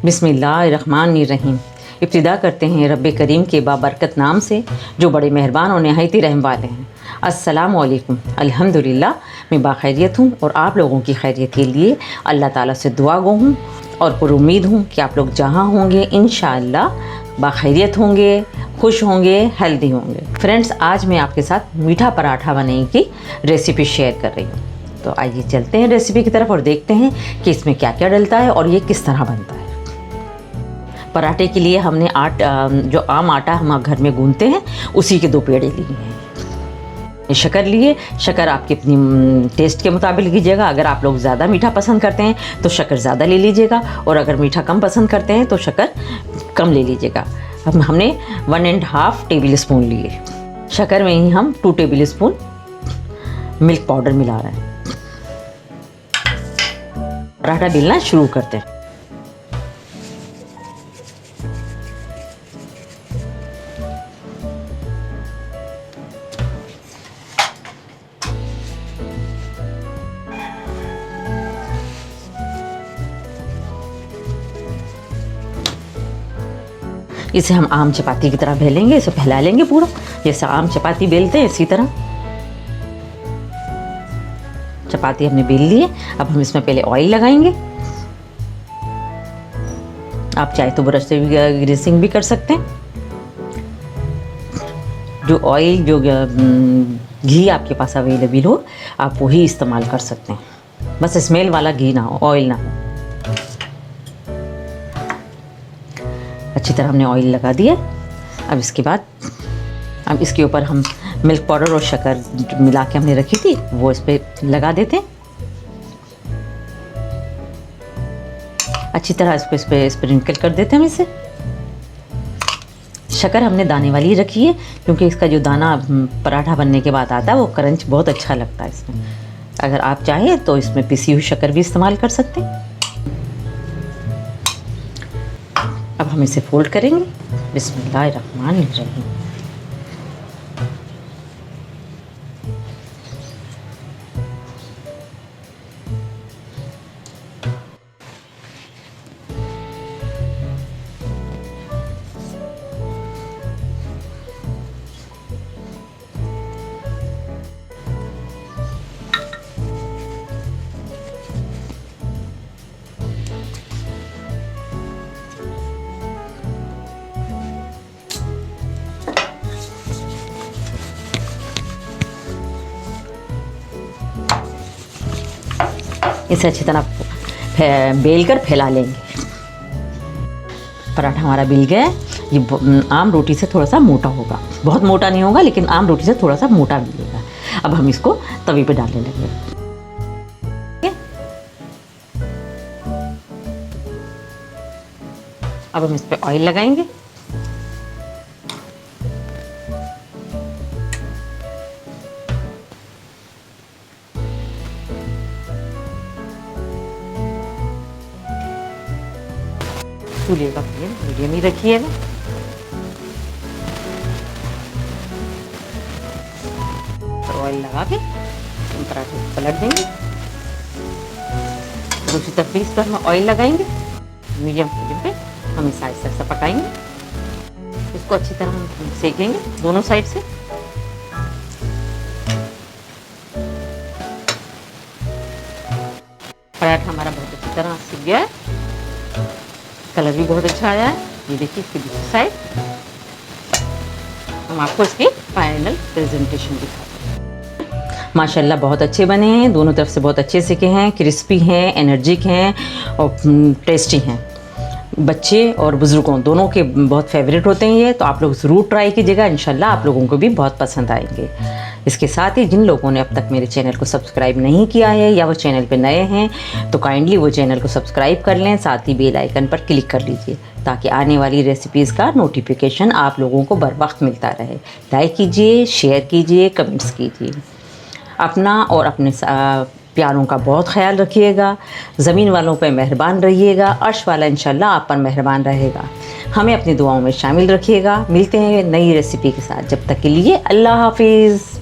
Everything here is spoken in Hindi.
बिस्मिल्लाहिर्रहमानिर्रहीम। इब्तिदा करते हैं रब्बे करीम के बाबरकत नाम से जो बड़े मेहरबान और नहायत रहम वाले हैं। अस्सलामु अलैकुम। अल्हम्दुलिल्लाह मैं बाखैरियत हूँ और आप लोगों की खैरियत के लिए अल्लाह ताला से दुआ गो हूँ और पुरुम्मीद हूँ कि आप लोग जहाँ होंगे इंशाअल्लाह बाखैरियत होंगे, खुश होंगे, हेल्दी होंगे। फ्रेंड्स, आज मैं आपके साथ मीठा पराठा बनाने की रेसिपी शेयर कर रही हूँ। तो आइए चलते हैं रेसिपी की तरफ और देखते हैं कि इसमें क्या क्या डलता है और ये किस तरह बनता है। पराठे के लिए हमने जो आम आटा हम घर में गूंथते हैं उसी के 2 पेड़े लिए हैं। शक्कर लिए, शक्कर आपके अपनी टेस्ट के मुताबिक लीजिएगा। अगर आप लोग ज़्यादा मीठा पसंद करते हैं तो शक्कर ज़्यादा ले लीजिएगा और अगर मीठा कम पसंद करते हैं तो शक्कर कम ले लीजिएगा। हमने 1.5 टेबल स्पून लिए। शक्कर में ही हम 2 टेबल स्पून मिल्क पाउडर मिला रहे हैं। पराठा बेलना शुरू करते हैं। इसे हम आम चपाती की तरह बेलेंगे, इसे फैला लेंगे पूरा, जैसे आम चपाती बेलते हैं इसी तरह। चपाती हमने बेल ली है। अब हम इसमें पहले ऑयल लगाएंगे। आप चाहे तो ब्रश से भी ग्रीसिंग भी कर सकते हैं। जो ऑयल जो घी आपके पास अवेलेबल हो आप वही इस्तेमाल कर सकते हैं, बस स्मेल वाला घी ना हो, ऑयल ना हो। अच्छी तरह हमने ऑयल लगा दिया। अब इसके बाद अब इसके ऊपर हम मिल्क पाउडर और शक्कर मिला के हमने रखी थी वो इस पर लगा देते हैं। अच्छी तरह इसको इस पर स्प्रिंकल कर देते हैं हम इसे। शक्कर हमने दाने वाली रखी है क्योंकि इसका जो दाना पराठा बनने के बाद आता है वो क्रंच बहुत अच्छा लगता है इसमें। अगर आप चाहें तो इसमें पिसी हुई शक्कर भी इस्तेमाल कर सकते हैं। अब हम इसे फोल्ड करेंगे। बिस्मिल्लाहिर्रहमानिर्रहीम। इसे अच्छी तरह बेल कर फैला लेंगे। पराठा हमारा बेल गया है। ये आम रोटी से थोड़ा सा मोटा होगा, बहुत मोटा नहीं होगा लेकिन आम रोटी से थोड़ा सा मोटा मिलेगा। अब हम इसको तवे पे डालने लगे। अब हम इस पे ऑयल लगाएंगे। चूल्हे का फ्लेम मीडियम ही रखिएगा। ऑयल लगा के हम पराठे पलट देंगे। दूसरी तरफ भी इस पर हम ऑयल लगाएंगे। मीडियम फ्लेम पे हम इस साइड से पकाएंगे। इसको अच्छी तरह हम सेकेंगे दोनों साइड से। पराठा हमारा बहुत अच्छी तरह सीख गया है। कलर भी बहुत अच्छा आया है। ये देखिए इसकी दूसरी साइड। हम आपको इसकी फाइनल प्रेजेंटेशन दिखाते हैं। माशाल्लाह बहुत अच्छे बने हैं, दोनों तरफ से बहुत अच्छे सेके हैं, क्रिस्पी हैं, एनर्जिक हैं और टेस्टी हैं। बच्चे और बुज़ुर्गों दोनों के बहुत फेवरेट होते हैं ये, तो आप लोग ज़रूर ट्राई कीजिएगा। इंशाल्लाह आप लोगों को भी बहुत पसंद आएंगे। इसके साथ ही जिन लोगों ने अब तक मेरे चैनल को सब्सक्राइब नहीं किया है या वो चैनल पे नए हैं तो काइंडली वो चैनल को सब्सक्राइब कर लें, साथ ही बेल आइकन पर क्लिक कर लीजिए ताकि आने वाली रेसिपीज़ का नोटिफिकेशन आप लोगों को बर वक्त मिलता रहे। लाइक कीजिए, शेयर कीजिए, कमेंट्स कीजिए। अपना और अपने प्यारों का बहुत ख्याल रखिएगा। ज़मीन वालों पर मेहरबान रहिएगा, अर्श वाला इंशाल्लाह आप पर मेहरबान रहेगा। हमें अपनी दुआओं में शामिल रखिएगा। मिलते हैं नई रेसिपी के साथ। जब तक के लिए अल्लाह हाफिज़।